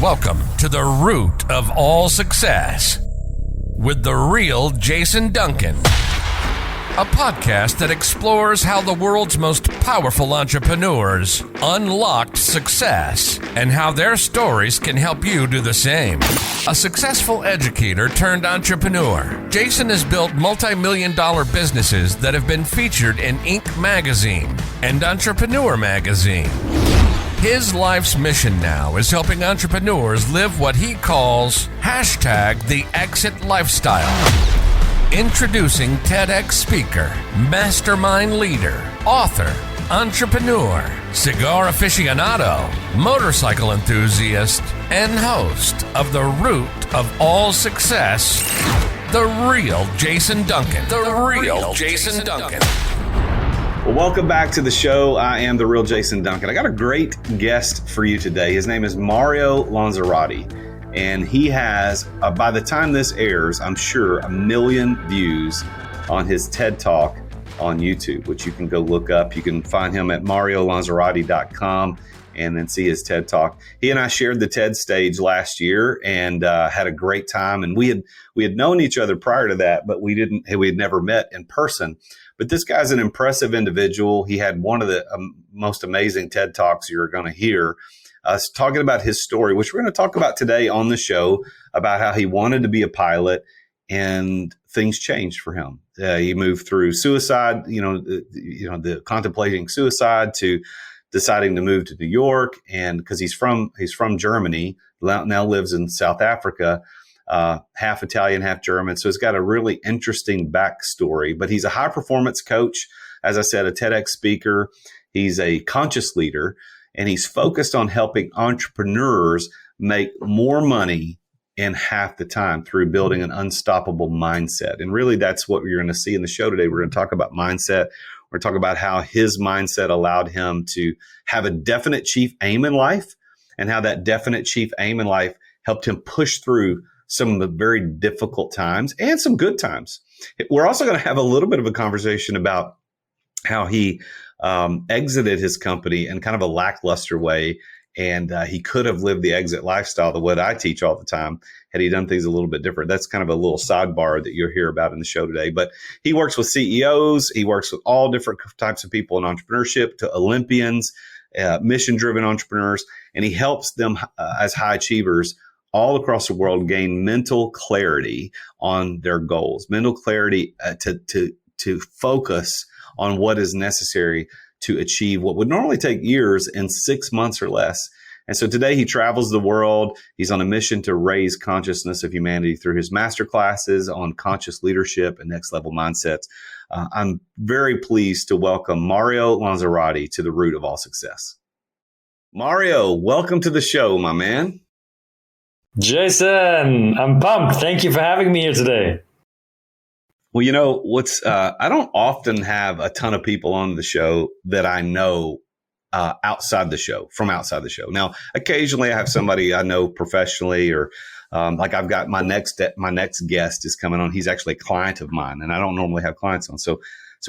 Welcome to the root of all success with the real Jason Duncan, a podcast that explores how the world's most powerful entrepreneurs unlocked success and how their stories can help you do the same. A successful educator turned entrepreneur, Jason has built multi-million-dollar businesses that have been featured in Inc. magazine and Entrepreneur magazine. His life's mission now is helping entrepreneurs live what he calls #the exit lifestyle. Introducing TEDx speaker, mastermind leader, author, entrepreneur, cigar aficionado, motorcycle enthusiast, and host of the root of all success, the real Jason Duncan. The real Jason Duncan. Well, welcome back to the show. I am the real Jason Duncan. I got a great guest for you today. His name is Mario Lanzarotti, and he has, by the time this airs, I'm sure 1 million views on his TED Talk on YouTube, which you can go look up. You can find him at mariolanzarotti.com and then see his TED Talk. He and I shared the TED stage last year and had a great time. And we had known each other prior to that, but we had never met in person. But this guy's an impressive individual. He had one of the most amazing TED Talks you're going to hear. Talking about his story, which we're going to talk about today on the show, about how he wanted to be a pilot and things changed for him. He moved through suicide, the contemplating suicide to deciding to move to New York, and because he's from Germany, now lives in South Africa. Half Italian, half German. So it's got a really interesting backstory, but he's a high performance coach. As I said, a TEDx speaker. He's a conscious leader, and he's focused on helping entrepreneurs make more money in half the time through building an unstoppable mindset. And really, that's what you're going to see in the show today. We're going to talk about mindset. We're going to talk about how his mindset allowed him to have a definite chief aim in life, and how that definite chief aim in life helped him push through some of the very difficult times and some good times. We're also going to have a little bit of a conversation about how he exited his company in kind of a lackluster way. And he could have lived the exit lifestyle, the way I teach all the time, had he done things a little bit different. That's kind of a little sidebar that you'll hear about in the show today. But he works with CEOs. He works with all different types of people in entrepreneurship, to Olympians, mission-driven entrepreneurs. And he helps them as high achievers all across the world gain mental clarity on their goals, mental clarity to focus on what is necessary to achieve what would normally take years in 6 months or less. And so today he travels the world. He's on a mission to raise consciousness of humanity through his master classes on conscious leadership and next level mindsets. I'm very pleased to welcome Mario Lanzarotti to the root of all success. Mario, welcome to the show, my man. Jason, I'm pumped. Thank you for having me here today. Well, I don't often have a ton of people on the show that I know outside the show. Now, occasionally I have somebody I know professionally, or like I've got my next guest is coming on. He's actually a client of mine, and I don't normally have clients on.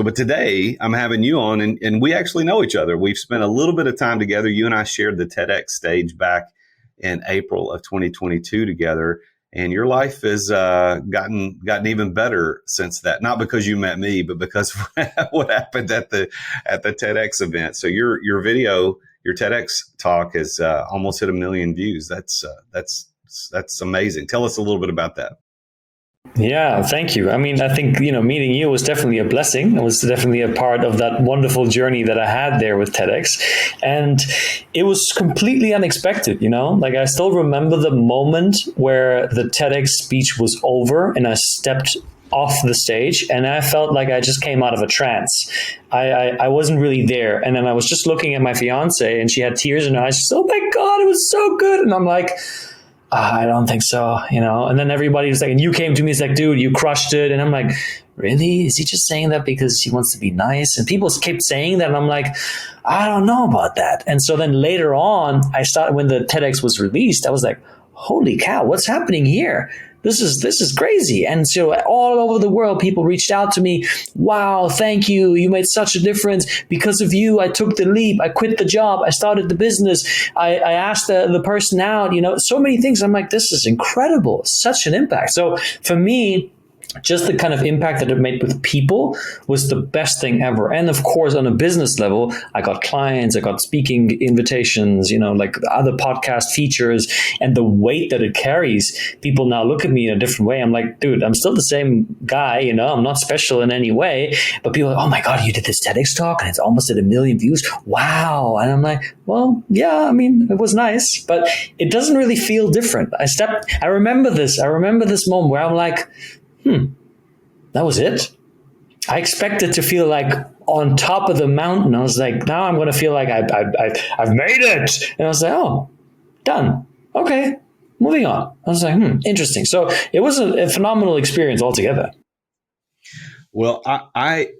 But today I'm having you on, and we actually know each other. We've spent a little bit of time together. You and I shared the TEDx stage back in April of 2022 together, and your life has gotten even better since that. Not because you met me, but because what happened at the TEDx event. So your video, your TEDx talk, has almost hit 1 million views. That's amazing. Tell us a little bit about that. Yeah, thank you. I mean, I think, meeting you was definitely a blessing. It was definitely a part of that wonderful journey that I had there with TEDx. And it was completely unexpected, Like, I still remember the moment where the TEDx speech was over and I stepped off the stage and I felt like I just came out of a trance. I wasn't really there. And then I was just looking at my fiance and she had tears in her eyes. She's, oh my God, it was so good. And I'm like, I don't think so, and then everybody was like, and you came to me, it's like, dude, you crushed it. And I'm like, really? Is he just saying that because he wants to be nice? And people kept saying that. And I'm like, I don't know about that. And so then later on, when the TEDx was released, I was like, holy cow, what's happening here? this is crazy. And so all over the world, people reached out to me. Wow, thank you. You made such a difference. Because of you, I took the leap. I quit the job. I started the business. I asked the person out, so many things. I'm like, this is incredible. Such an impact. So for me, just the kind of impact that it made with people was the best thing ever. And of course, on a business level, I got clients, I got speaking invitations, like other podcast features, and the weight that it carries. People now look at me in a different way. I'm like, dude, I'm still the same guy, I'm not special in any way. But people are like, oh my God, you did this TEDx talk and it's almost at 1 million views. Wow. And I'm like, well, yeah, it was nice, but it doesn't really feel different. I remember this moment where I'm like, that was it. I expected to feel like on top of the mountain. I was like, now I'm going to feel like I've made it. And I was like, oh, done. Okay, moving on. I was like, interesting. So it was a phenomenal experience altogether. Well,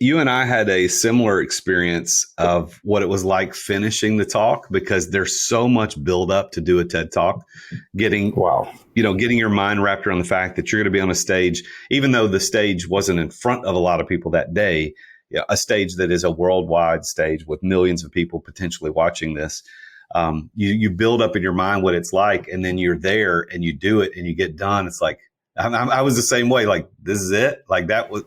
you and I had a similar experience of what it was like finishing the talk, because there's so much build up to do a TED Talk. Getting your mind wrapped around the fact that you're going to be on a stage, even though the stage wasn't in front of a lot of people that day, a stage that is a worldwide stage with millions of people potentially watching this. You build up in your mind what it's like, and then you're there and you do it and you get done. It's like, I was the same way. Like, this is it. Like that was.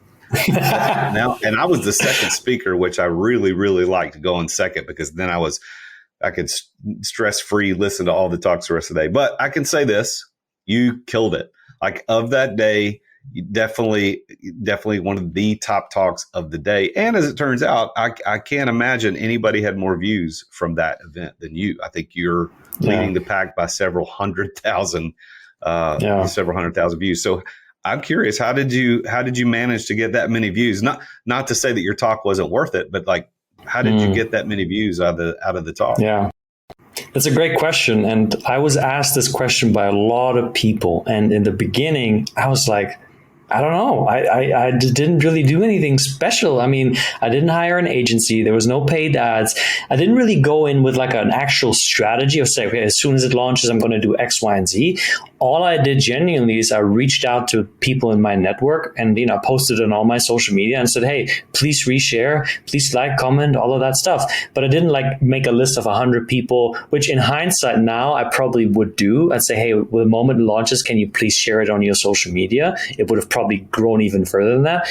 And I was the second speaker, which I really, really liked going second, because then I could stress free listen to all the talks the rest of the day. But I can say this, you killed it. Like, of that day, definitely one of the top talks of the day. And as it turns out, I can't imagine anybody had more views from that event than you. I think you're leading the pack by several hundred thousand views. So I'm curious, how did you manage to get that many views? Not to say that your talk wasn't worth it, but like, how did you get that many views out of the talk? Yeah, that's a great question. And I was asked this question by a lot of people. And in the beginning, I was like, I don't know. I didn't really do anything special. I didn't hire an agency. There was no paid ads. I didn't really go in with like an actual strategy of say, okay, as soon as it launches, I'm going to do X, Y, and Z. All I did genuinely is I reached out to people in my network and, posted on all my social media and said, hey, please reshare, please like, comment, all of that stuff. But I didn't like make a list of 100 people, which in hindsight now I probably would do. I'd say, hey, the moment it launches, can you please share it on your social media? It would have probably grown even further than that.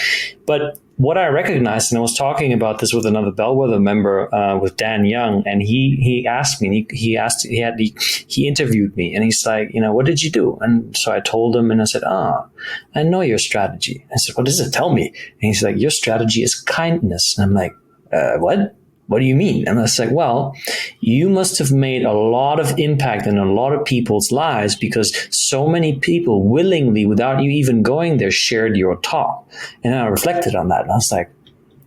But what I recognized, and I was talking about this with another Bellwether member, with Dan Young, and he asked me, he interviewed me, and he's like, what did you do? And so I told him, and I said, I know your strategy. I said, what does it tell me? And he's like, your strategy is kindness. And I'm like, what? What do you mean? And I was like, well, you must have made a lot of impact in a lot of people's lives, because so many people willingly, without you even going there, shared your talk. And I reflected on that. And I was like,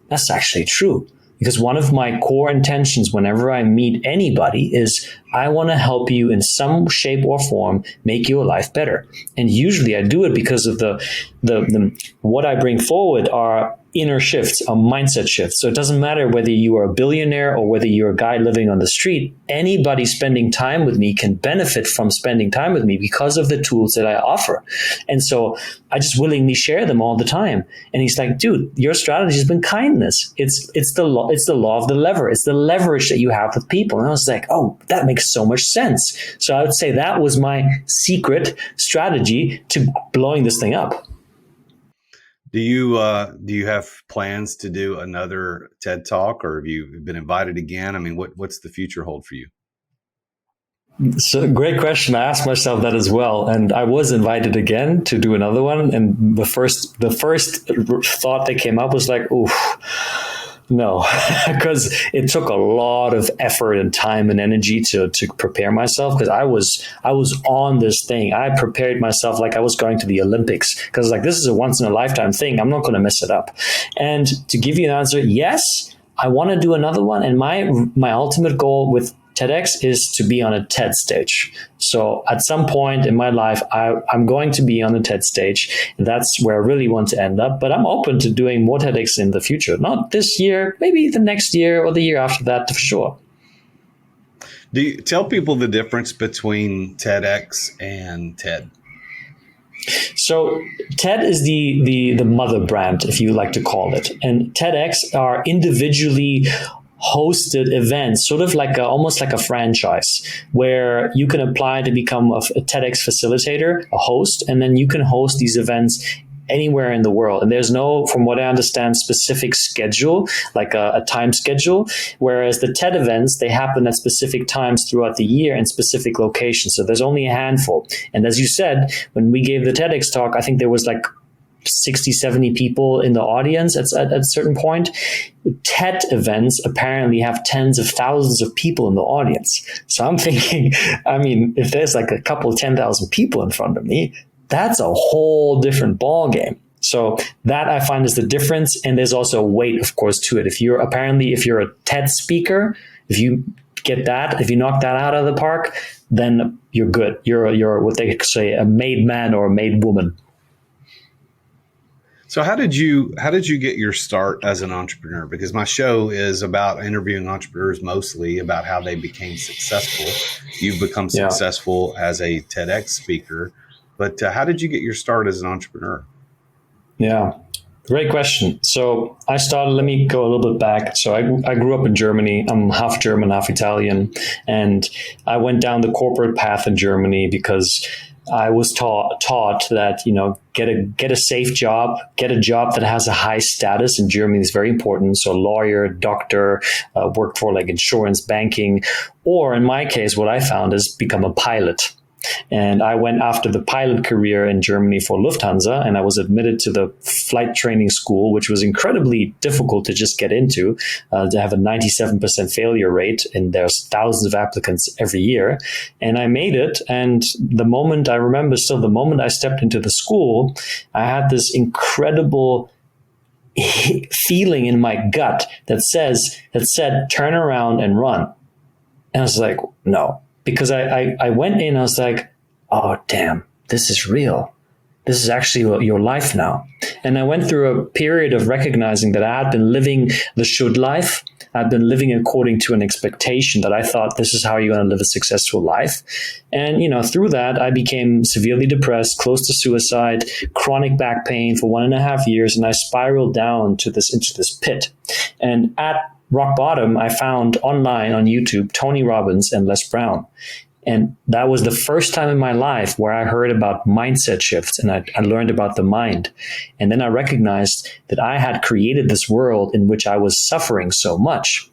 that's actually true. Because one of my core intentions whenever I meet anybody is I want to help you in some shape or form make your life better. And usually I do it because of the what I bring forward are inner shifts, a mindset shift. So it doesn't matter whether you are a billionaire or whether you're a guy living on the street. Anybody spending time with me can benefit from spending time with me because of the tools that I offer. And so I just willingly share them all the time. And he's like, dude, your strategy has been kindness. It's the law of the lever. It's the leverage that you have with people. And I was like, oh, that makes so much sense. So I would say that was my secret strategy to blowing this thing up. Do you have plans to do another TED Talk, or have you been invited again? What's the future hold for you? So great question. I asked myself that as well, and I was invited again to do another one. And the first thought that came up was like, oof. No, because it took a lot of effort and time and energy to prepare myself, because I was on this thing. I prepared myself like I was going to the Olympics, because like this is a once in a lifetime thing. I'm not going to mess it up. And to give you an answer, yes, I want to do another one. And my ultimate goal with TEDx is to be on a TED stage. So at some point in my life, I'm going to be on a TED stage. That's where I really want to end up. But I'm open to doing more TEDx in the future. Not this year, maybe the next year or the year after that, for sure. Do you tell people the difference between TEDx and TED? So TED is the mother brand, if you like to call it, and TEDx are individually hosted events, sort of like almost like a franchise, where you can apply to become a TEDx facilitator, a host, and then you can host these events anywhere in the world. And there's no, from what I understand, specific schedule, like a time schedule, whereas the TED events, they happen at specific times throughout the year in specific locations. So there's only a handful. And as you said, when we gave the TEDx talk, I think there was like 60, 70 people in the audience at a certain point. TED events apparently have tens of thousands of people in the audience. So I'm thinking, I mean, if there's like a couple 10,000 people in front of me, that's a whole different ball game. So that I find is the difference. And there's also weight, of course, to it. If you're a TED speaker, if you get that, if you knock that out of the park, then you're good. You're what they say, a made man or a made woman. So how did you get your start as an entrepreneur? Because my show is about interviewing entrepreneurs, mostly about how they became successful. You've become successful as a TEDx speaker. But how did you get your start as an entrepreneur? Yeah, great question. So let me go a little bit back. So I grew up in Germany. I'm half German, half Italian. And I went down the corporate path in Germany because I was taught that, get a safe job, get a job that has a high status. In Germany is very important. So lawyer, doctor, work for like insurance, banking, or in my case, what I found is become a pilot. And I went after the pilot career in Germany for Lufthansa, and I was admitted to the flight training school, which was incredibly difficult to just get into, to have a 97% failure rate. And there's thousands of applicants every year. And I made it. And the moment I stepped into the school, I had this incredible feeling in my gut that said, turn around and run. And I was like, no. Because I went in, I was like, oh, damn, this is real. This is actually your life now. And I went through a period of recognizing that I had been living the should life. I'd been living according to an expectation that I thought this is how you're going to live a successful life. And, through that, I became severely depressed, close to suicide, chronic back pain for 1.5 years. And I spiraled down into this pit. And at rock bottom, I found online on YouTube Tony Robbins and Les Brown. And that was the first time in my life where I heard about mindset shifts, and I learned about the mind. And then I recognized that I had created this world in which I was suffering so much.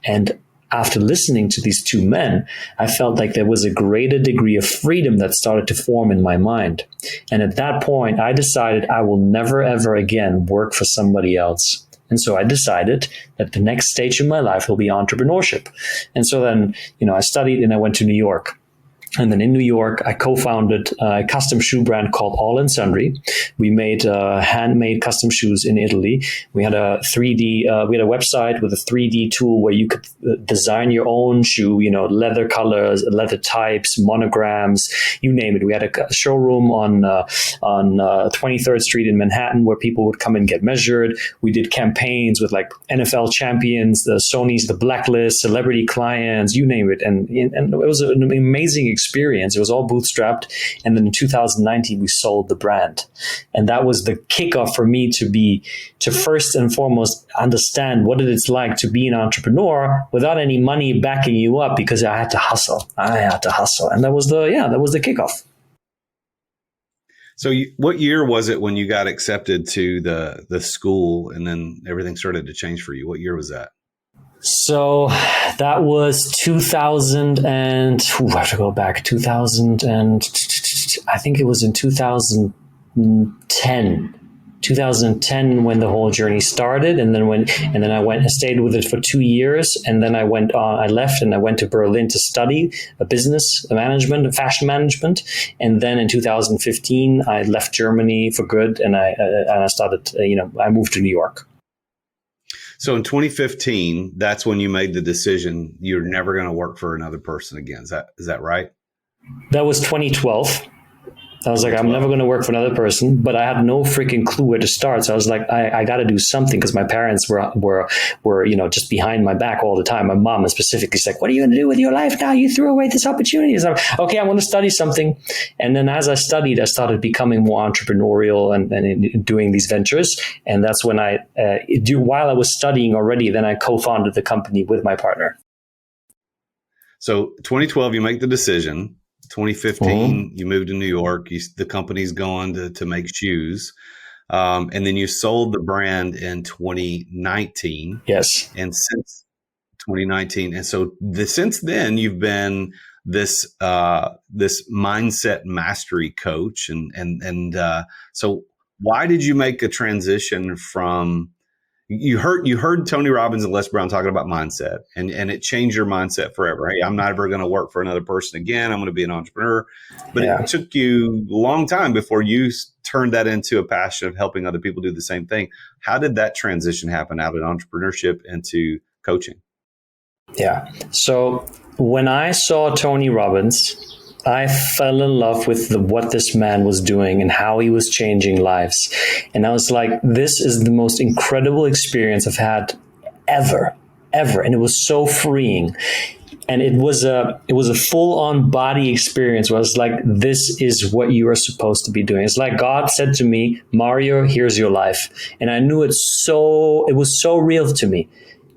And after listening to these two men, I felt like there was a greater degree of freedom that started to form in my mind. And at that point, I decided I will never, ever again work for somebody else. And so I decided that the next stage in my life will be entrepreneurship. And so then, I studied and I went to New York. And then in New York, I co-founded a custom shoe brand called All and Sundry. We made handmade custom shoes in Italy. We had a 3D, we had a website with a 3D tool where you could design your own shoe, leather colors, leather types, monograms, you name it. We had a showroom on 23rd Street in Manhattan where people would come and get measured. We did campaigns with like NFL champions, the Sony's, the Blacklist, celebrity clients, you name it. And it was an amazing experience. It was all bootstrapped. And then in 2019, we sold the brand. And that was the kickoff for me to first and foremost understand what it's like to be an entrepreneur without any money backing you up, because I had to hustle. And that was the kickoff. So what year was it when you got accepted to the school and then everything started to change for you? What year was that? So that was 2000 and I have to go back 2000 and I think it was in 2010 when the whole journey started. And then I went and stayed with it for 2 years. And then I left and I went to Berlin to study business management and fashion management. And then in 2015, I left Germany for good. And I started, I moved to New York. So in 2015, that's when you made the decision you're never going to work for another person again. Is that right? That was 2012. I was like, I'm never going to work for another person, but I had no freaking clue where to start. So I was like, I got to do something, because my parents were, just behind my back all the time. My mom specifically said, what are you going to do with your life now? You threw away this opportunity. So I'm, okay, I want to study something. And then as I studied, I started becoming more entrepreneurial and doing these ventures. And that's when while I was studying already, then I co-founded the company with my partner. So 2012, you make the decision. 2015, you moved to New York. The company's gone to make shoes. And then you sold the brand in 2019. Yes. And since 2019, and so since then, you've been this mindset mastery coach. And so why did you make a transition from... You heard Tony Robbins and Les Brown talking about mindset, and it changed your mindset forever. Hey, I'm never going to work for another person again. I'm going to be an entrepreneur. But It took you a long time before you turned that into a passion of helping other people do the same thing. How did that transition happen out of entrepreneurship into coaching? Yeah. So when I saw Tony Robbins, I fell in love with what this man was doing and how he was changing lives. And I was like, this is the most incredible experience I've had ever. And it was so freeing. And it was a full on body experience where I was like, this is what you are supposed to be doing. It's like God said to me, Mario, here's your life. And I knew it was so real to me.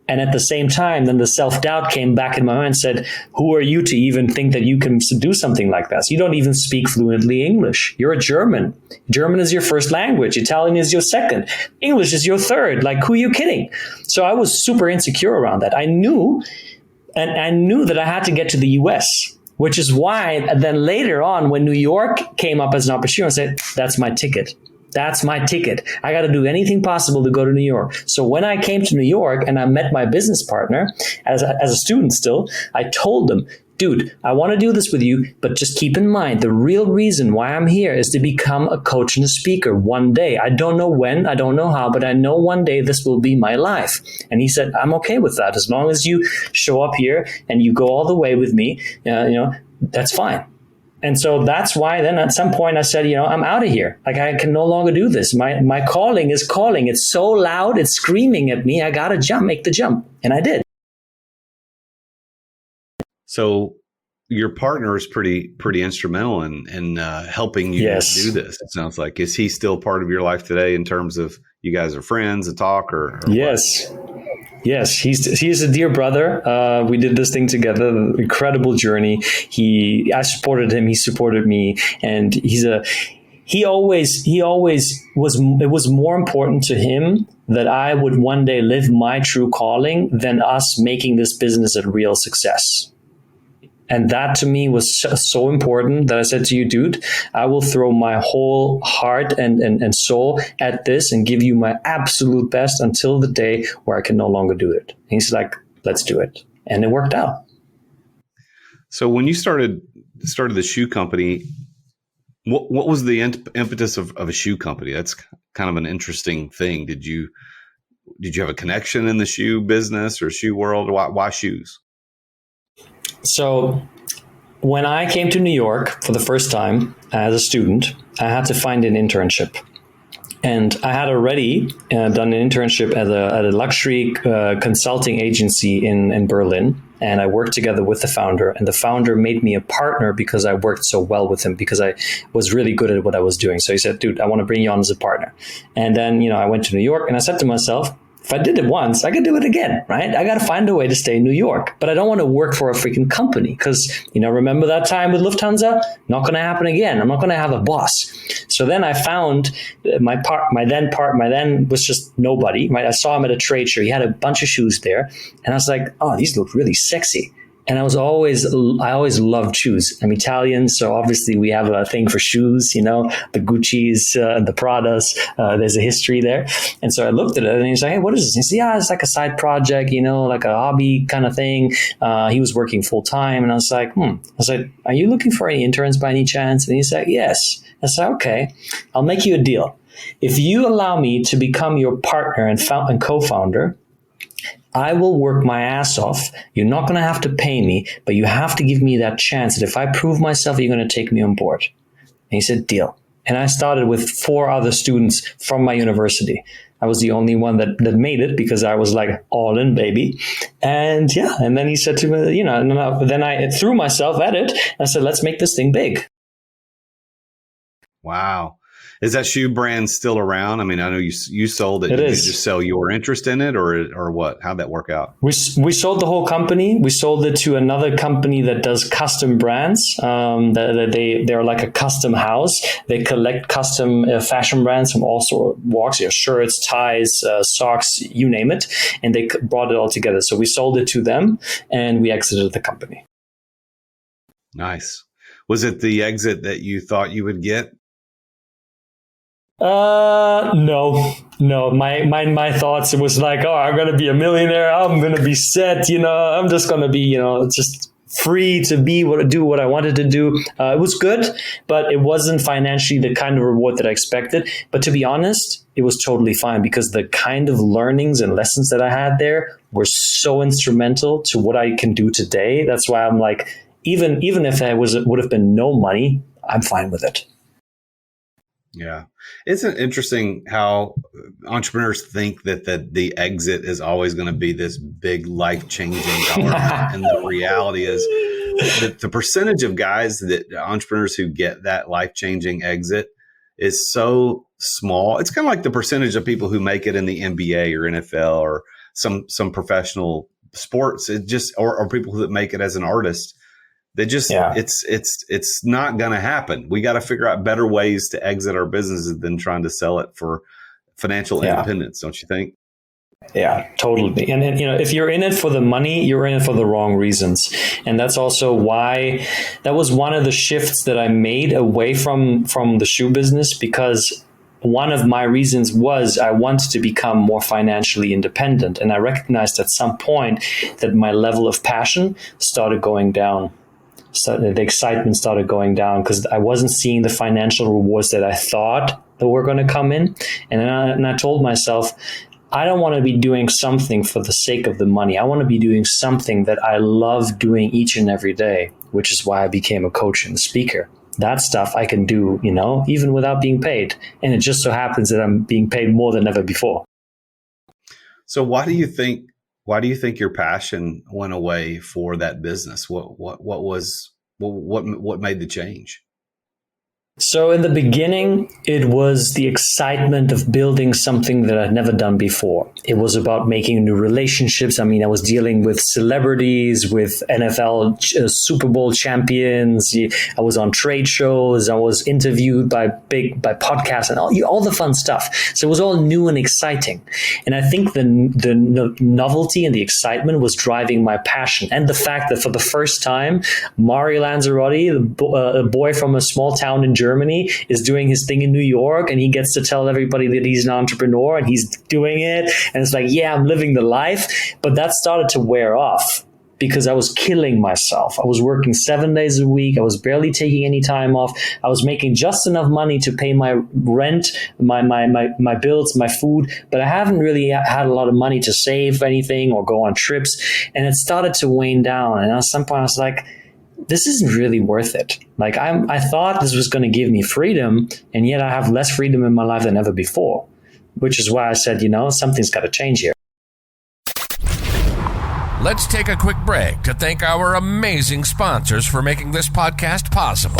And at the same time, then the self-doubt came back in my mind and said, who are you to even think that you can do something like this? You don't even speak fluently English. You're a German. German is your first language. Italian is your second. English is your third. Like, who are you kidding? So I was super insecure around that. I knew that I had to get to the US, which is why then later on, when New York came up as an opportunity, I said, that's my ticket. That's my ticket. I got to do anything possible to go to New York. So when I came to New York and I met my business partner as a student still, I told him, dude, I want to do this with you, but just keep in mind, the real reason why I'm here is to become a coach and a speaker one day. I don't know when, I don't know how, but I know one day this will be my life. And he said, I'm okay with that. As long as you show up here and you go all the way with me, that's fine. And so that's why then at some point I said, I'm out of here. Like, I can no longer do this. My calling is calling. It's so loud. It's screaming at me. I got to make the jump. And I did. So your partner is pretty instrumental in helping you do this. It sounds like. Is he still part of your life today in terms of you guys are friends and talk or Yes. What? Yes, he's a dear brother. We did this thing together, incredible journey. I supported him, he supported me, and he always was, it was more important to him that I would one day live my true calling than us making this business a real success. And that to me was so important that I said to you, dude, I will throw my whole heart and soul at this and give you my absolute best until the day where I can no longer do it. And he's like, let's do it. And it worked out. So when you started the shoe company, what was the impetus of a shoe company? That's kind of an interesting thing. Did you have a connection in the shoe business or shoe world? Why shoes? So when I came to New York for the first time as a student, I had to find an internship. And I had already done an internship at a luxury consulting agency in Berlin. And I worked together with the founder. And the founder made me a partner because I worked so well with him, because I was really good at what I was doing. So he said, dude, I want to bring you on as a partner. And then, I went to New York and I said to myself, if I did it once, I could do it again, right? I got to find a way to stay in New York, but I don't want to work for a freaking company because, remember that time with Lufthansa? Not going to happen again. I'm not going to have a boss. So then I found my then was just nobody, right? I saw him at a trade show. He had a bunch of shoes there. And I was like, oh, these look really sexy. And I always loved shoes. I'm Italian, so obviously we have a thing for shoes, the Gucci's, the Pradas. There's a history there. And so I looked at it and he's like, hey, what is this? And he said, yeah, it's like a side project, like a hobby kind of thing. He was working full time. And I was like, I was like, are you looking for any interns by any chance? And he said, yes. I said, okay, I'll make you a deal. If you allow me to become your partner and co-founder, I will work my ass off. You're not going to have to pay me, but you have to give me that chance that if I prove myself, you're going to take me on board. he said, deal. And I started with 4 other students from my university. I was the only one that made it because I was like all in, baby. And and then he said to me, then I threw myself at it. I said, let's make this thing big. Wow. Is that shoe brand still around? I mean, I know you sold it. It Did is. you just sell your interest in it or what? How'd that work out? We sold the whole company. We sold it to another company that does custom brands. They're like a custom house. They collect custom fashion brands from all sorts of walks, shirts, ties, socks, you name it. And they brought it all together. So we sold it to them and we exited the company. Nice. Was it the exit that you thought you would get? No. My thoughts, it was like, I'm going to be a millionaire. I'm going to be set, I'm just going to be, just free to do what I wanted to do. It was good, but it wasn't financially the kind of reward that I expected. But to be honest, it was totally fine because the kind of learnings and lessons that I had there were so instrumental to what I can do today. That's why I'm like, even if there would have been no money, I'm fine with it. Yeah. Isn't it interesting how entrepreneurs think that the exit is always going to be this big life-changing dollar amount? And the reality is that the percentage of guys entrepreneurs who get that life-changing exit is so small. It's kind of like the percentage of people who make it in the NBA or NFL or some professional sports. It just or people that make it as an artist. They just it's not going to happen. We got to figure out better ways to exit our businesses than trying to sell it for financial independence, don't you think? Yeah, totally. And if you're in it for the money, you're in it for the wrong reasons. And that's also why that was one of the shifts that I made away from the shoe business, because one of my reasons was I wanted to become more financially independent. And I recognized at some point that my level of passion started going down. So the excitement started going down because I wasn't seeing the financial rewards that I thought that were going to come in. And I told myself, I don't want to be doing something for the sake of the money. I want to be doing something that I love doing each and every day, which is why I became a coach and a speaker. That stuff I can do, even without being paid. And it just so happens that I'm being paid more than ever before. So why do you think your passion went away for that business? What made the change? So in the beginning, it was the excitement of building something that I'd never done before. It was about making new relationships. I mean, I was dealing with celebrities, with NFL Super Bowl champions. I was on trade shows. I was interviewed by podcasts and all the fun stuff. So it was all new and exciting. And I think the novelty and the excitement was driving my passion. And the fact that for the first time, Mario Lanzarotti, a boy from a small town in Germany, is doing his thing in New York, and he gets to tell everybody that he's an entrepreneur and he's doing it. And it's like, yeah, I'm living the life. But that started to wear off because I was killing myself. I was working 7 days a week. I was barely taking any time off. I was making just enough money to pay my rent, my bills, my food, but I haven't really had a lot of money to save anything or go on trips. And it started to wane down. And at some point I was like, this isn't really worth it. Like I thought this was going to give me freedom, and yet I have less freedom in my life than ever before, which is why I said, something's got to change here. Let's take a quick break to thank our amazing sponsors for making this podcast possible.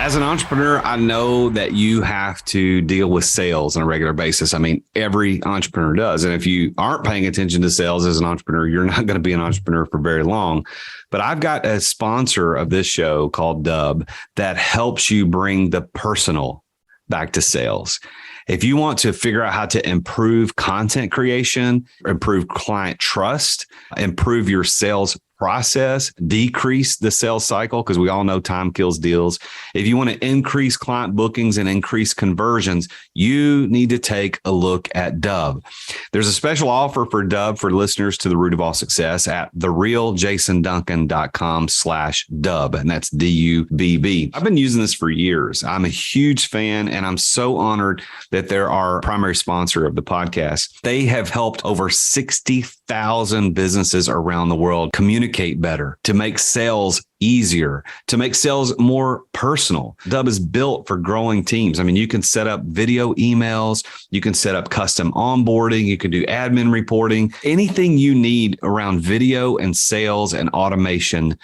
As an entrepreneur, I know that you have to deal with sales on a regular basis. I mean, every entrepreneur does. And if you aren't paying attention to sales as an entrepreneur, you're not going to be an entrepreneur for very long. But I've got a sponsor of this show called Dub that helps you bring the personal back to sales. If you want to figure out how to improve content creation, improve client trust, improve your sales process, decrease the sales cycle, because we all know time kills deals. If you want to increase client bookings and increase conversions, you need to take a look at Dub. There's a special offer for Dub for listeners to The Root of All Success at therealjasonduncan.com/Dub. And that's DUBB. I've been using this for years. I'm a huge fan, and I'm so honored that they're our primary sponsor of the podcast. They have helped over 60,000 businesses around the world communicate better, to make sales easier, to make sales more personal. Dub is built for growing teams. I mean, you can set up video emails, you can set up custom onboarding, you can do admin reporting, anything you need around video and sales and automation.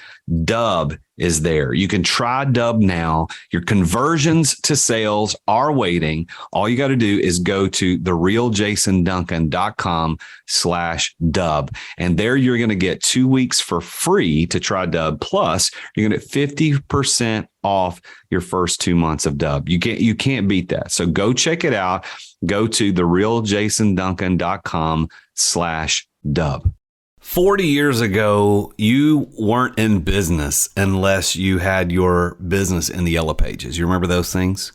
Dub is there. You can try Dub now. Your conversions to sales are waiting. All you got to do is go to therealjasonduncan.com/dub. And there you're going to get 2 weeks for free to try Dub. Plus, you're going to get 50% off your first 2 months of Dub. You can't beat that. So go check it out. Go to therealjasonduncan.com/dub. 40 years ago, you weren't in business unless you had your business in the Yellow Pages. You remember those things?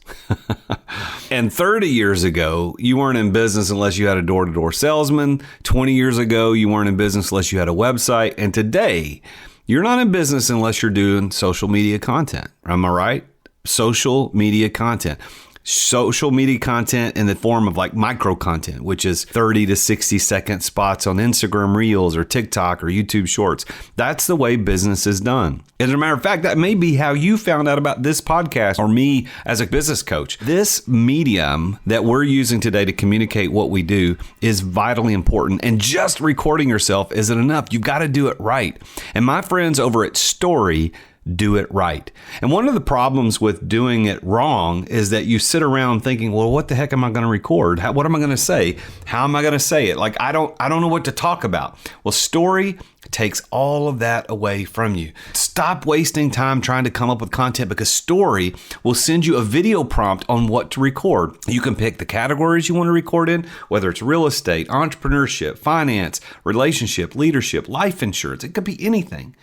And 30 years ago, you weren't in business unless you had a door-to-door salesman. 20 years ago, you weren't in business unless you had a website. And today, you're not in business unless you're doing social media content. Am I right? Social media content. Social media content in the form of like micro content, which is 30 to 60 second spots on Instagram Reels or TikTok or YouTube Shorts. That's the way business is done. As a matter of fact, that may be how you found out about this podcast or me as a business coach. This medium that we're using today to communicate what we do is vitally important. And just recording yourself isn't enough. You've got to do it right. And my friends over at Story do it right. And one of the problems with doing it wrong is that you sit around thinking, well, what the heck am I going to record? What am I going to say? How am I going to say it? Like, I don't know what to talk about. Well, Story takes all of that away from you. Stop wasting time trying to come up with content, because Story will send you a video prompt on what to record. You can pick the categories you want to record in, whether it's real estate, entrepreneurship, finance, relationship, leadership, life insurance. It could be anything.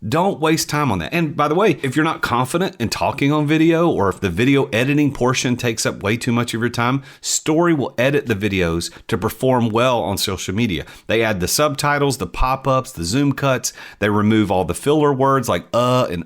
Don't waste time on that. And by the way, if you're not confident in talking on video, or if the video editing portion takes up way too much of your time, Story will edit the videos to perform well on social media. They add the subtitles, the pop-ups, the zoom cuts. They remove all the filler words like and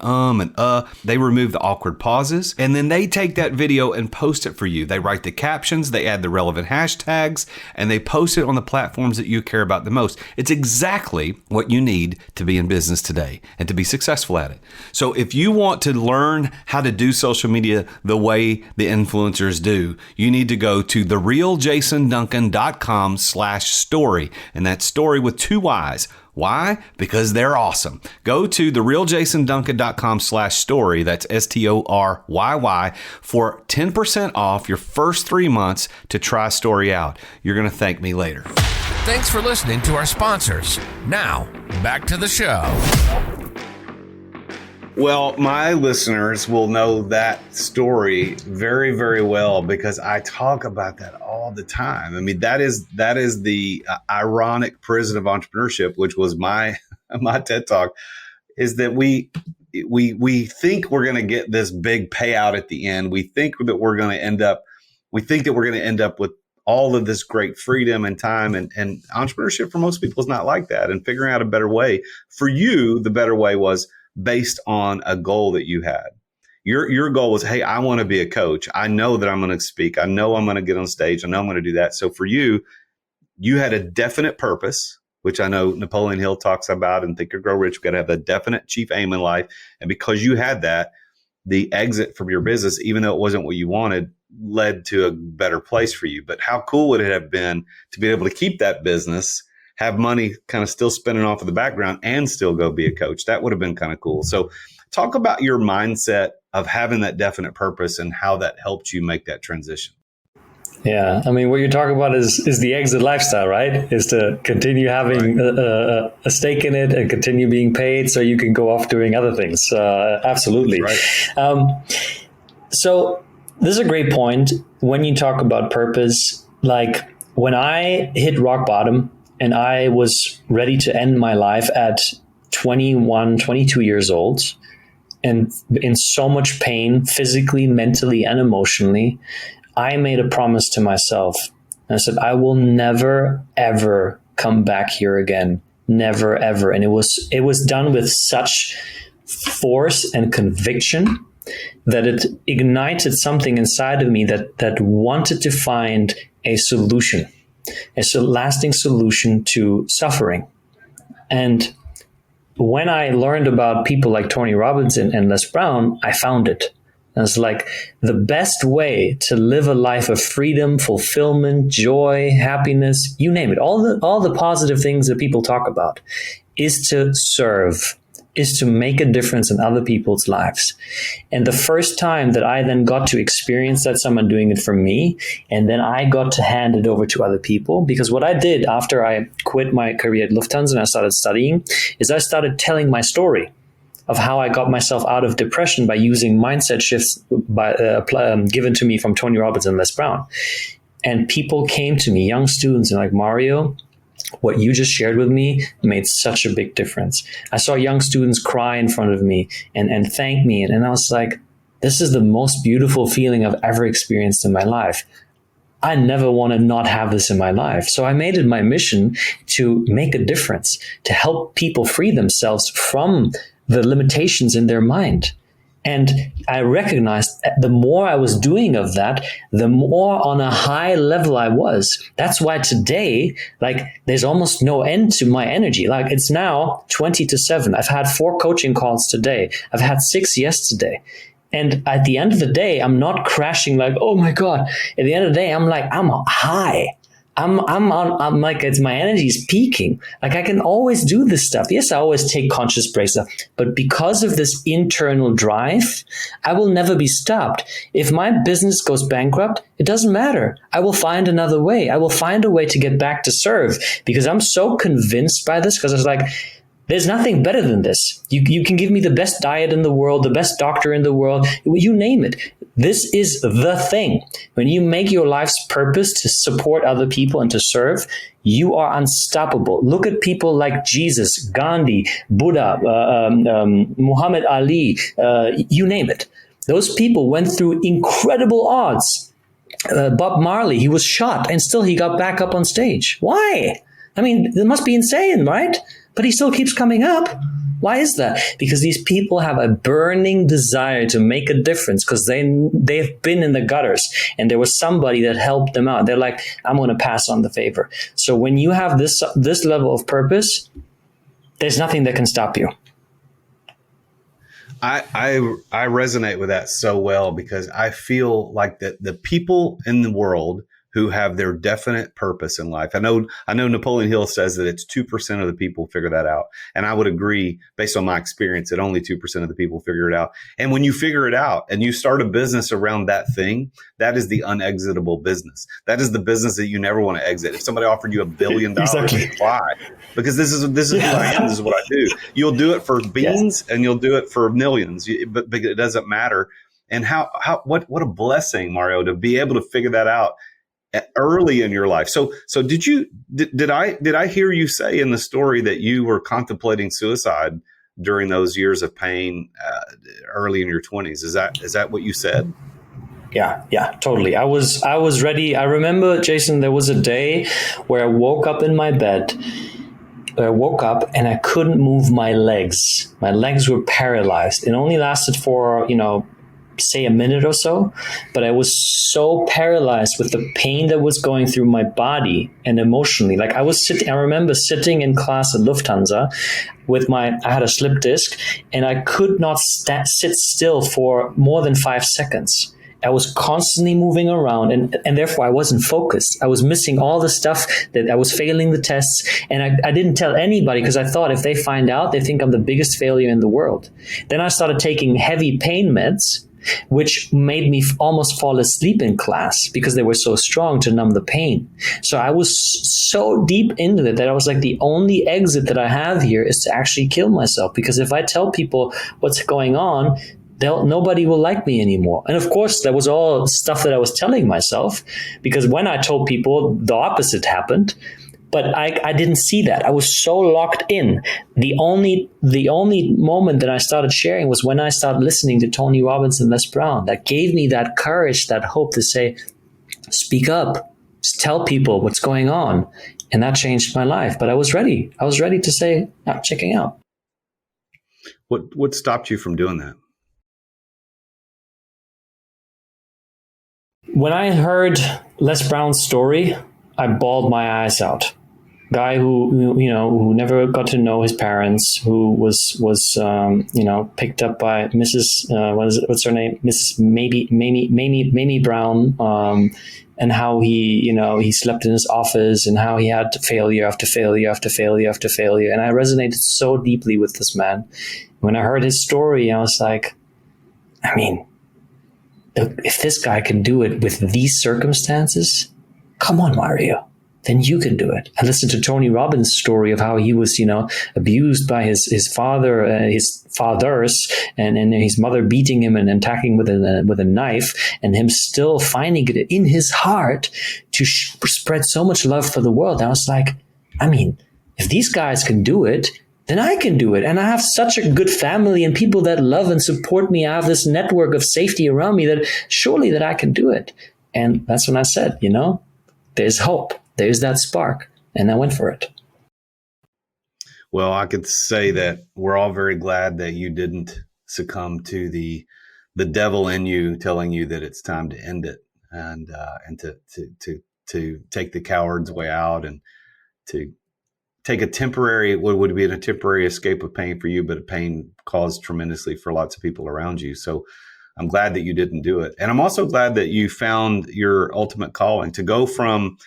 They remove the awkward pauses. And then they take that video and post it for you. They write the captions, they add the relevant hashtags, and they post it on the platforms that you care about the most. It's exactly what you need to be in business today and to be successful at it. So if you want to learn how to do social media the way the influencers do, you need to go to therealjasonduncan.com/story. And that's story with 2 Y's. Why? Because they're awesome. Go to therealjasonduncan.com/story. That's STORYY for 10% off your first 3 months to try Story out. You're going to thank me later. Thanks for listening to our sponsors. Now, back to the show. Well, my listeners will know that story very, very well, because I talk about that all the time. I mean, that is the ironic prison of entrepreneurship, which was my TED Talk, is that we think we're going to get this big payout at the end. We think that we're going to end up with all of this great freedom and time, and entrepreneurship for most people is not like that. And figuring out a better way for you, the better way was based on a goal that you had. Your goal was, hey, I want to be a coach. I know that I'm going to speak. I know I'm going to get on stage. I know I'm going to do that. So for you, you had a definite purpose, which I know Napoleon Hill talks about in Think and Grow Rich. You've got to have a definite chief aim in life. And because you had that, the exit from your business, even though it wasn't what you wanted, led to a better place for you. But how cool would it have been to be able to keep that business, have money kind of still spinning off in the background, and still go be a coach? That would have been kind of cool. So talk about your mindset of having that definite purpose and how that helped you make that transition. Yeah, I mean, what you're talking about is the exit lifestyle, right? Is to continue having a stake in it and continue being paid so you can go off doing other things. Absolutely. Right. So this is a great point when you talk about purpose. Like when I hit rock bottom and I was ready to end my life at 21, 22 years old, and in so much pain, physically, mentally, and emotionally, I made a promise to myself. And I said, I will never, ever come back here again. Never, ever. And it was done with such force and conviction that it ignited something inside of me that wanted to find a solution, a lasting solution to suffering. And when I learned about people like Tony Robbins and Les Brown, I found it. And it's like the best way to live a life of freedom, fulfillment, joy, happiness, you name it, all the positive things that people talk about, is to serve, is to make a difference in other people's lives. And the first time that I then got to experience that, someone doing it for me, and then I got to hand it over to other people, because what I did after I quit my career at Lufthansa and I started studying is I started telling my story of how I got myself out of depression by using mindset shifts given to me from Tony Robbins and Les Brown. And people came to me, young students, and like, Mario, what you just shared with me made such a big difference. I saw young students cry in front of me and thank me. And I was like, this is the most beautiful feeling I've ever experienced in my life. I never want to not have this in my life. So I made it my mission to make a difference, to help people free themselves from the limitations in their mind. And I recognized the more I was doing of that, the more on a high level I was. That's why today, like, there's almost no end to my energy. Like, it's now 20-7. I've had 4 coaching calls today. I've had 6 yesterday. And at the end of the day, I'm not crashing like, oh my God. At the end of the day, I'm like, I'm high. I'm like, it's my energy is peaking. Like, I can always do this stuff. Yes, I always take conscious breaks, but because of this internal drive, I will never be stopped. If my business goes bankrupt, it doesn't matter. I will find another way. I will find a way to get back to serve, because I'm so convinced by this, because it's like, there's nothing better than this. You can give me the best diet in the world, the best doctor in the world, you name it. This is the thing. When you make your life's purpose to support other people and to serve, you are unstoppable. Look at people like Jesus, Gandhi, Buddha, Muhammad Ali, you name it. Those people went through incredible odds. Bob Marley, he was shot and still he got back up on stage. Why? I mean, it must be insane, right? But he still keeps coming up. Why is that? Because these people have a burning desire to make a difference, because they've been in the gutters and there was somebody that helped them out. They're like, I'm going to pass on the favor. So when you have this level of purpose, there's nothing that can stop you. I resonate with that so well, because I feel like that the people in the world who have their definite purpose in life. I know Napoleon Hill says that it's 2% of the people figure that out. And I would agree, based on my experience, that only 2% of the people figure it out. And when you figure it out and you start a business around that thing, that is the unexitable business. That is the business that you never want to exit. If somebody offered you $1 billion, Exactly. why? Because this is who I am. This is what I do. You'll do it for beans and you'll do it for millions, but it doesn't matter. And what a blessing, Mario, to be able to figure that out early in your life. So did I hear you say in the story that you were contemplating suicide during those years of pain early in your 20s? Is that what you said? Yeah, totally. I was ready. I remember, Jason, there was a day where I woke up in my bed. I woke up and I couldn't move my legs. My legs were paralyzed. It only lasted for, say a minute or so, but I was so paralyzed with the pain that was going through my body and emotionally. Like, I remember sitting in class at Lufthansa I had a slip disc, and I could not sit still for more than 5 seconds. I was constantly moving around, and therefore I wasn't focused. I was missing all the stuff, that I was failing the tests, and I didn't tell anybody, because I thought if they find out, they think I'm the biggest failure in the world. Then I started taking heavy pain meds, which made me almost fall asleep in class because they were so strong to numb the pain. So I was so deep into it that I was like, the only exit that I have here is to actually kill myself, because if I tell people what's going on, nobody will like me anymore. And of course, that was all stuff that I was telling myself, because when I told people, the opposite happened. But I didn't see that. I was so locked in. The only moment that I started sharing was when I started listening to Tony Robbins and Les Brown. That gave me that courage, that hope to say, speak up, just tell people what's going on. And that changed my life. But I was ready. I was ready to say, I'm checking out. What stopped you from doing that? When I heard Les Brown's story, I bawled my eyes out. guy who never got to know his parents, who was picked up by Mrs. What's her name? Mrs. Mamie Brown, and how he slept in his office, and how he had failure after failure after failure after failure. And I resonated so deeply with this man. When I heard his story, I was like, I mean, if this guy can do it with these circumstances, come on, Mario, then you can do it. I listened to Tony Robbins' story of how he was, abused by his father, his fathers, and his mother beating him and attacking with a knife, and him still finding it in his heart to spread so much love for the world. I was like, I mean, if these guys can do it, then I can do it. And I have such a good family and people that love and support me. I have this network of safety around me that surely that I can do it. And that's when I said, there's hope. There's that spark. And I went for it. Well, I could say that we're all very glad that you didn't succumb to the devil in you telling you that it's time to end it, and to take the coward's way out, and to take a temporary, what would be a temporary escape of pain for you, but a pain caused tremendously for lots of people around you. So I'm glad that you didn't do it. And I'm also glad that you found your ultimate calling to go from,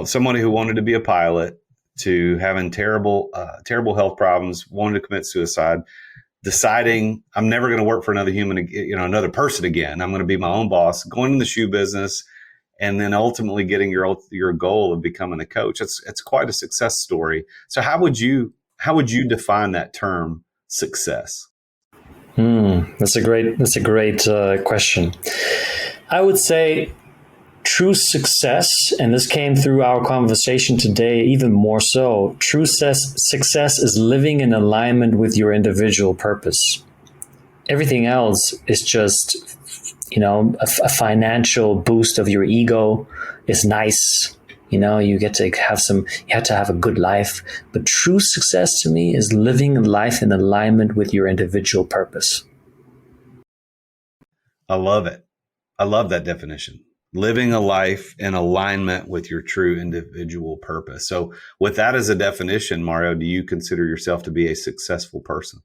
somebody who wanted to be a pilot to having terrible health problems, wanting to commit suicide, deciding I'm never going to work for another human, another person again. I'm going to be my own boss, going in the shoe business, and then ultimately getting your goal of becoming a coach. It's quite a success story. So how would you define that term, success? That's a great question. I would say true success, and this came through our conversation today even more so, true success is living in alignment with your individual purpose. Everything else is just, a financial boost of your ego is nice. You get to have a good life. But true success to me is living life in alignment with your individual purpose. I love it. I love that definition. Living a life in alignment with your true individual purpose. So with that as a definition, Mario, do you consider yourself to be a successful person?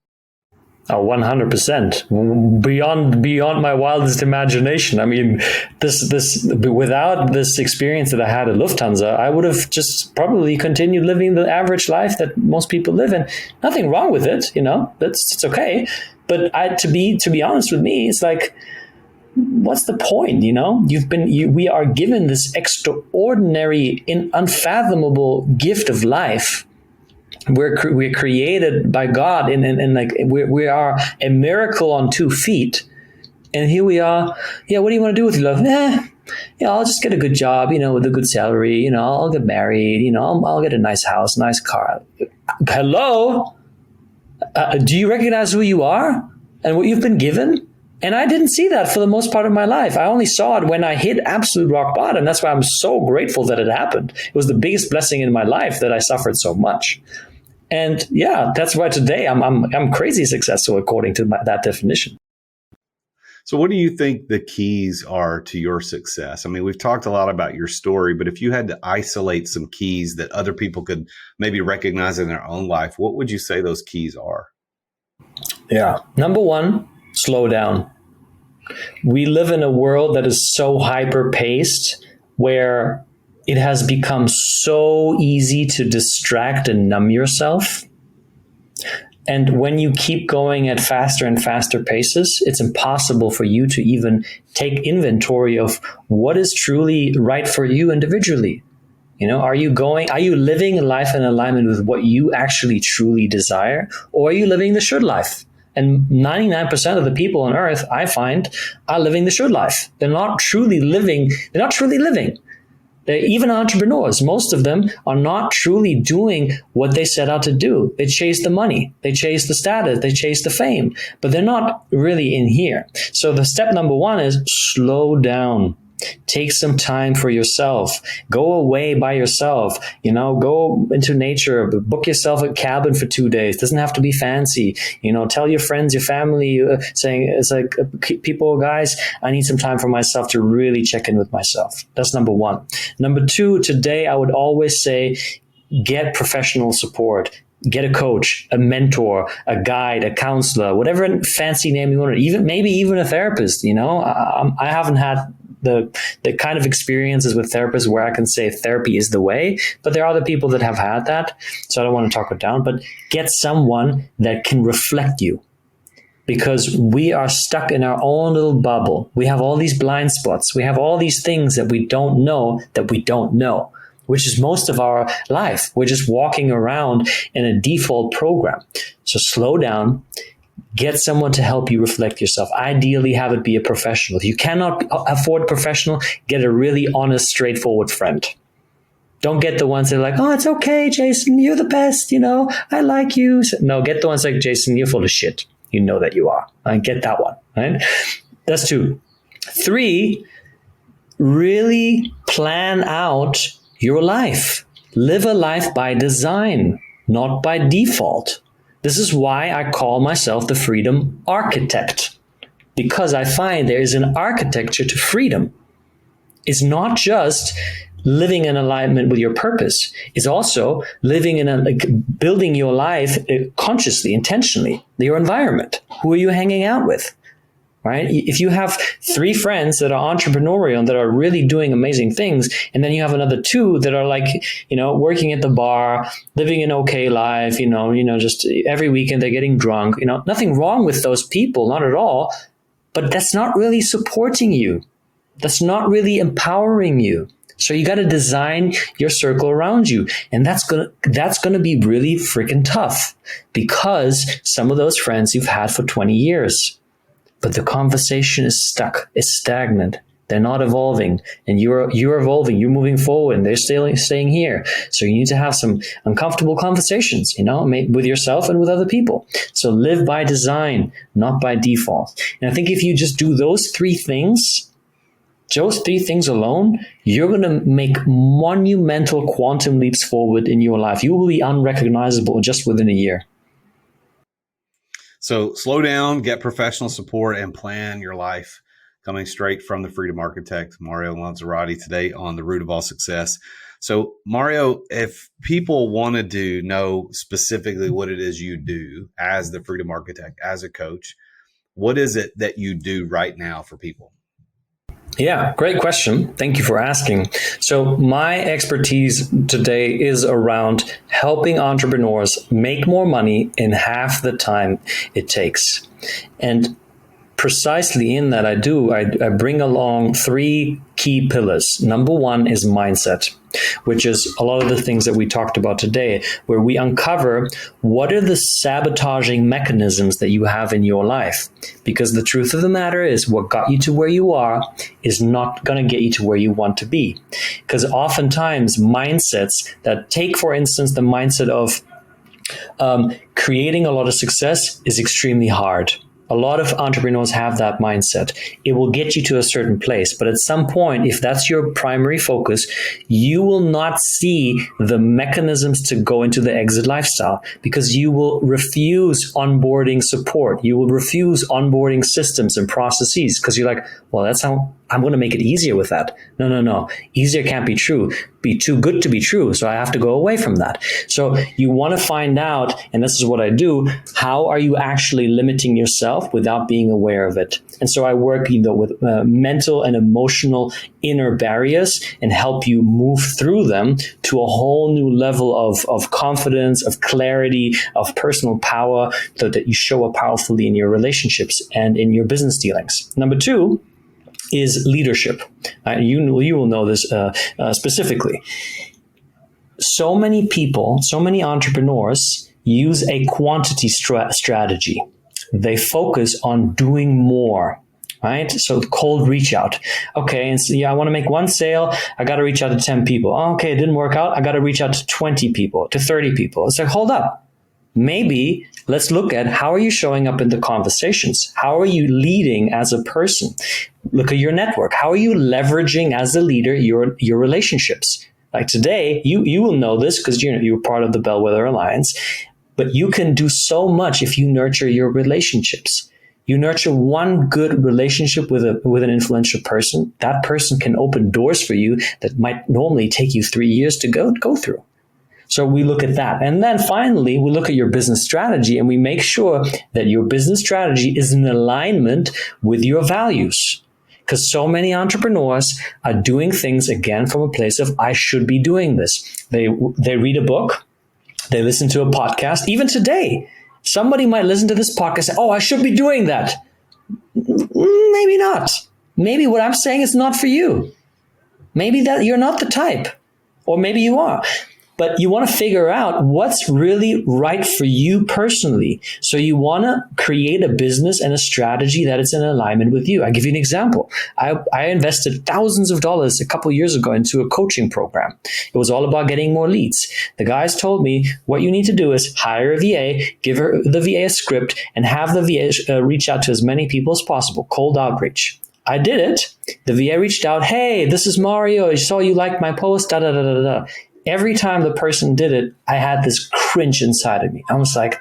Oh, 100%. Beyond my wildest imagination. I mean, this without this experience that I had at Lufthansa, I would have just probably continued living the average life that most people live in. Nothing wrong with it, it's okay. But to be honest with me, it's like, what's the point? We are given this extraordinary, unfathomable gift of life. We're created by God, and like we are a miracle on 2 feet, and here we are. Yeah, what do you want to do with your life? I'll just get a good job, with a good salary. I'll get married. I'll get a nice house, nice car. Hello, do you recognize who you are and what you've been given? And I didn't see that for the most part of my life. I only saw it when I hit absolute rock bottom. That's why I'm so grateful that it happened. It was the biggest blessing in my life that I suffered so much. And yeah, that's why today I'm crazy successful according to that definition. So what do you think the keys are to your success? I mean, we've talked a lot about your story, but if you had to isolate some keys that other people could maybe recognize in their own life, what would you say those keys are? Yeah. Number one, slow down. We live in a world that is so hyper-paced, where it has become so easy to distract and numb yourself. And when you keep going at faster and faster paces, it's impossible for you to even take inventory of what is truly right for you individually. Are you living life in alignment with what you actually truly desire, or are you living the should life? And 99% of the people on earth, I find, are living the should life. They're not truly living. They're even entrepreneurs. Most of them are not truly doing what they set out to do. They chase the money. They chase the status. They chase the fame. But they're not really in here. So the step number one is slow down. Take some time for yourself. Go away by yourself. Go into nature. Book yourself a cabin for 2 days. Doesn't have to be fancy. Tell your friends, your family, saying it's like, people, guys, I need some time for myself to really check in with myself. That's number one. Number two, today I would always say, get professional support. Get a coach, a mentor, a guide, a counselor, whatever fancy name you want, maybe even a therapist. I haven't had the kind of experiences with therapists where I can say therapy is the way, but there are other people that have had that. So I don't want to talk it down, but get someone that can reflect you, because we are stuck in our own little bubble. We have all these blind spots. We have all these things that we don't know, which is most of our life. We're just walking around in a default program. So slow down, get someone to help you reflect yourself. Ideally, have it be a professional. If you cannot afford a professional, get a really honest, straightforward friend. Don't get the ones that are like, oh, it's okay, Jason, you're the best, I like you. No, get the ones like, Jason, you're full of shit. You know that you are. I get that one, right? That's 2. 3, really plan out your life. Live a life by design, not by default. This is why I call myself the freedom architect, because I find there is an architecture to freedom. It's not just living in alignment with your purpose. It's also living building your life consciously, intentionally, your environment. Who are you hanging out with? Right? If you have 3 friends that are entrepreneurial and that are really doing amazing things, and then you have another 2 that are like, working at the bar, living an okay life, just every weekend they're getting drunk, nothing wrong with those people, not at all, but that's not really supporting you. That's not really empowering you. So you got to design your circle around you. And that's going to be really freaking tough, because some of those friends you've had for 20 years. But the conversation is stuck, it's stagnant. They're not evolving, and you're evolving, you're moving forward, and they're staying here. So you need to have some uncomfortable conversations, with yourself and with other people. So live by design, not by default. And I think if you just do those 3 things, alone, you're going to make monumental quantum leaps forward in your life. You will be unrecognizable just within a year. So slow down, get professional support, and plan your life. Coming straight from the Freedom Architect, Mario Lanzarotti, today on The Root of All Success. So Mario, if people wanted to know specifically what it is you do as the Freedom Architect, as a coach, what is it that you do right now for people? Yeah, great question. Thank you for asking. So my expertise today is around helping entrepreneurs make more money in half the time it takes. And precisely in that I bring along 3 key pillars. Number 1 is mindset, which is a lot of the things that we talked about today, where we uncover what are the sabotaging mechanisms that you have in your life. Because the truth of the matter is, what got you to where you are is not going to get you to where you want to be. Because oftentimes mindsets that take, for instance, the mindset of creating a lot of success is extremely hard. A lot of entrepreneurs have that mindset. It will get you to a certain place, but at some point, if that's your primary focus, you will not see the mechanisms to go into the exit lifestyle, because you will refuse onboarding support. You will refuse onboarding systems and processes, because you're like, well, that's how I'm going to make it easier with that. No. Easier can't be true. Be too good to be true. So I have to go away from that. So you want to find out, and this is what I do, how are you actually limiting yourself without being aware of it? And so I work with mental and emotional inner barriers and help you move through them to a whole new level of confidence, of clarity, of personal power, so that you show up powerfully in your relationships and in your business dealings. Number 2 is leadership. You will know this specifically. So many people, so many entrepreneurs use a quantity strategy. They focus on doing more, right? So cold reach out. Okay, and so, I want to make 1 sale. I got to reach out to 10 people. Oh, okay, it didn't work out. I got to reach out to 20 people, to 30 people. It's like, hold up. Maybe let's look at, how are you showing up in the conversations? How are you leading as a person? Look at your network. How are you leveraging as a leader your relationships? Like today, you will know this because you're part of the Bellwether Alliance, but you can do so much if you nurture your relationships. You nurture one good relationship with an influential person, that person can open doors for you that might normally take you 3 years to go through. So we look at that. And then finally, we look at your business strategy and we make sure that your business strategy is in alignment with your values. Because so many entrepreneurs are doing things, again, from a place of, I should be doing this. They read a book, they listen to a podcast. Even today, somebody might listen to this podcast and say, oh, I should be doing that. Maybe not. Maybe what I'm saying is not for you. Maybe that you're not the type, or maybe you are. But you want to figure out what's really right for you personally. So you want to create a business and a strategy that is in alignment with you. I'll give you an example. I invested thousands of dollars a couple of years ago into a coaching program. It was all about getting more leads. The guys told me what you need to do is hire a VA, give the VA a script, and have the VA reach out to as many people as possible. Cold outreach. I did it. The VA reached out. Hey, this is Mario. I saw you liked my post. Da da da da da. Every time the person did it, I had this cringe inside of me. I was like,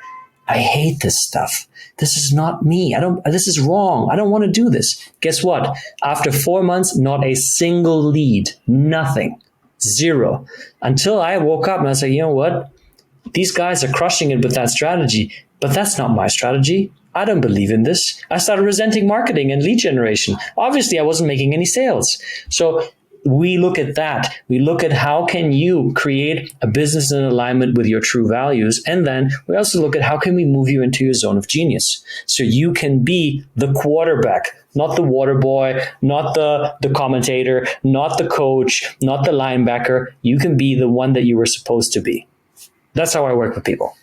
I hate this stuff. This is not me. This is wrong. I don't want to do this. Guess what? After 4 months, not a single lead, nothing, zero. Until I woke up and I was like, you know what? These guys are crushing it with that strategy, but that's not my strategy. I don't believe in this. I started resenting marketing and lead generation. Obviously, I wasn't making any sales. So we look at that. We look at how can you create a business in alignment with your true values. And then we also look at how can we move you into your zone of genius. So you can be the quarterback, not the water boy, not the commentator, not the coach, not the linebacker. You can be the one that you were supposed to be. That's how I work with people.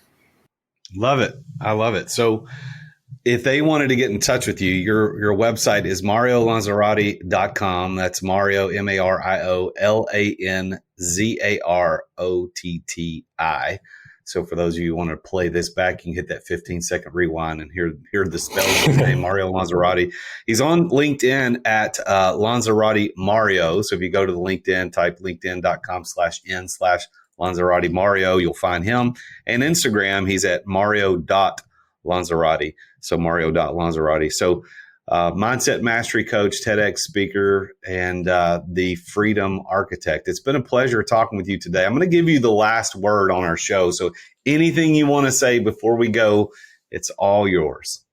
Love it. I love it. So if they wanted to get in touch with you, your website is mariolanzarotti.com. That's Mario, MarioLanzarotti. So for those of you who want to play this back, you can hit that 15-second rewind and hear the spelling of his name, Mario Lanzarotti. He's on LinkedIn at Lanzarotti Mario. So if you go to the LinkedIn, type linkedin.com/n/Lanzarotti Mario, you'll find him. And Instagram, he's at Mario.Lanzarotti. So Mario.Lanzarotti. So mindset mastery coach, TEDx speaker, and the freedom architect. It's been a pleasure talking with you today. I'm going to give you the last word on our show. So anything you want to say before we go, it's all yours.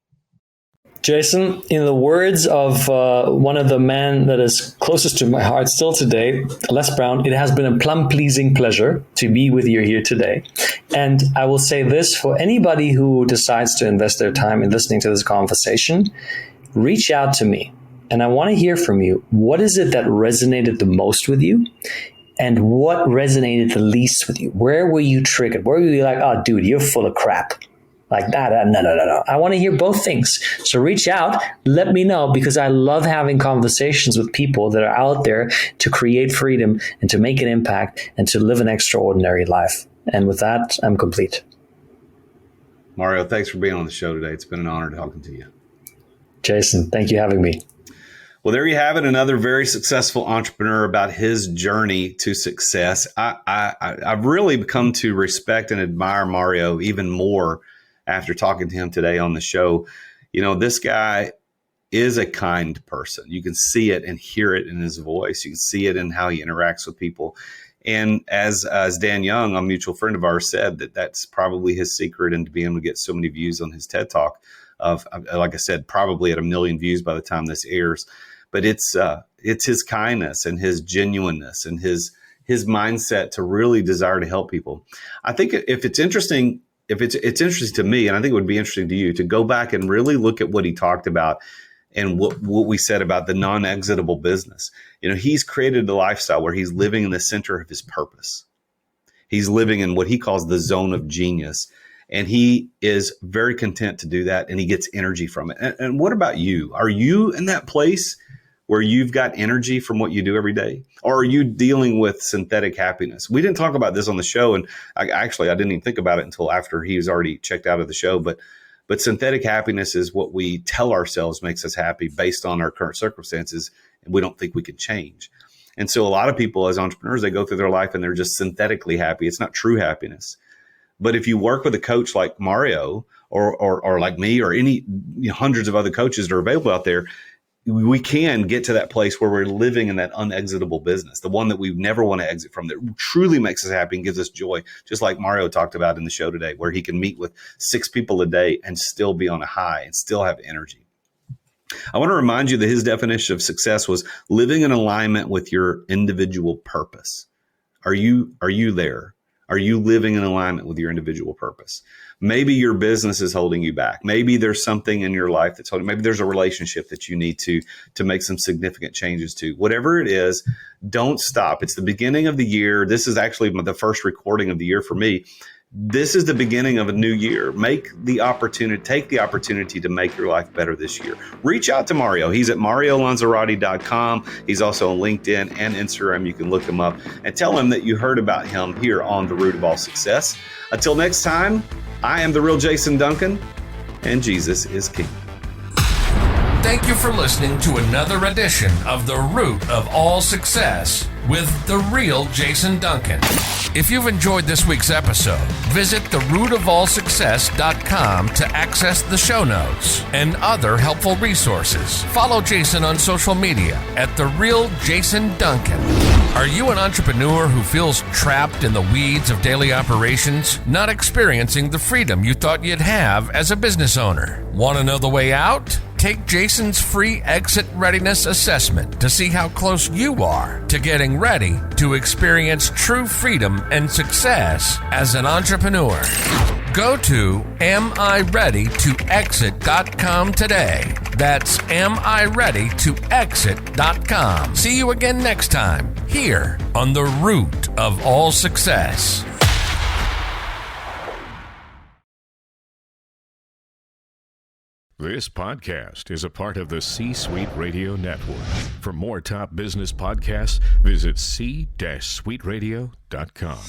Jason, in the words of one of the men that is closest to my heart still today, Les Brown, it has been a plum-pleasing pleasure to be with you here today. And I will say this for anybody who decides to invest their time in listening to this conversation, reach out to me. And I want to hear from you. What is it that resonated the most with you? And what resonated the least with you? Where were you triggered? Where were you like, oh, dude, you're full of crap? Like that. No. I want to hear both things. So reach out, let me know, because I love having conversations with people that are out there to create freedom and to make an impact and to live an extraordinary life. And with that, I'm complete. Mario, thanks for being on the show today. It's been an honor talking to you. Jason, thank you for having me. Well, there you have it. Another very successful entrepreneur about his journey to success. I've really come to respect and admire Mario even more after talking to him today on the show. You know, this guy is a kind person. You can see it and hear it in his voice. You can see it in how he interacts with people. And as Dan Young, a mutual friend of ours, said, that's probably his secret into being able to get so many views on his TED Talk of, like I said, probably at 1 million views by the time this airs. But it's his kindness and his genuineness and his mindset to really desire to help people. I think if it's interesting to me, and I think it would be interesting to you, to go back and really look at what he talked about and what we said about the non-exitable business. You know, he's created a lifestyle where he's living in the center of his purpose. He's living in what he calls the zone of genius. And he is very content to do that, and he gets energy from it. And what about you? Are you in that place where you've got energy from what you do every day? Or are you dealing with synthetic happiness? We didn't talk about this on the show, and I didn't even think about it until after he was already checked out of the show. But synthetic happiness is what we tell ourselves makes us happy based on our current circumstances, and we don't think we can change. And so a lot of people as entrepreneurs, they go through their life and they're just synthetically happy. It's not true happiness. But if you work with a coach like Mario or like me or any hundreds of other coaches that are available out there, we can get to that place where we're living in that unexitable business, the one that we never want to exit from, that truly makes us happy and gives us joy, just like Mario talked about in the show today, where he can meet with 6 people a day and still be on a high and still have energy. I want to remind you that his definition of success was living in alignment with your individual purpose. Are you there? Are you living in alignment with your individual purpose? Maybe your business is holding you back. Maybe there's something in your life that's holding. Maybe there's a relationship that you need to make some significant changes to. Whatever it is, don't stop. It's the beginning of the year. This is actually the first recording of the year for me. This is the beginning of a new year. Take the opportunity to make your life better this year. Reach out to Mario. He's at MarioLanzarotti.com. He's also on LinkedIn and Instagram. You can look him up and tell him that you heard about him here on The Root of All Success. Until next time, I am the real Jason Duncan, and Jesus is King. Thank you for listening to another edition of The Root of All Success with the real Jason Duncan. If you've enjoyed this week's episode, visit therootofallsuccess.com to access the show notes and other helpful resources. Follow Jason on social media at The Real Jason Duncan. Are you an entrepreneur who feels trapped in the weeds of daily operations, not experiencing the freedom you thought you'd have as a business owner? Want to know the way out? Take Jason's free exit readiness assessment to see how close you are to getting ready to experience true freedom and success as an entrepreneur. Go to amireadytoexit.com today. That's amireadytoexit.com. See you again next time here on The Root of All Success. This podcast is a part of the C-Suite Radio Network. For more top business podcasts, visit c-suiteradio.com.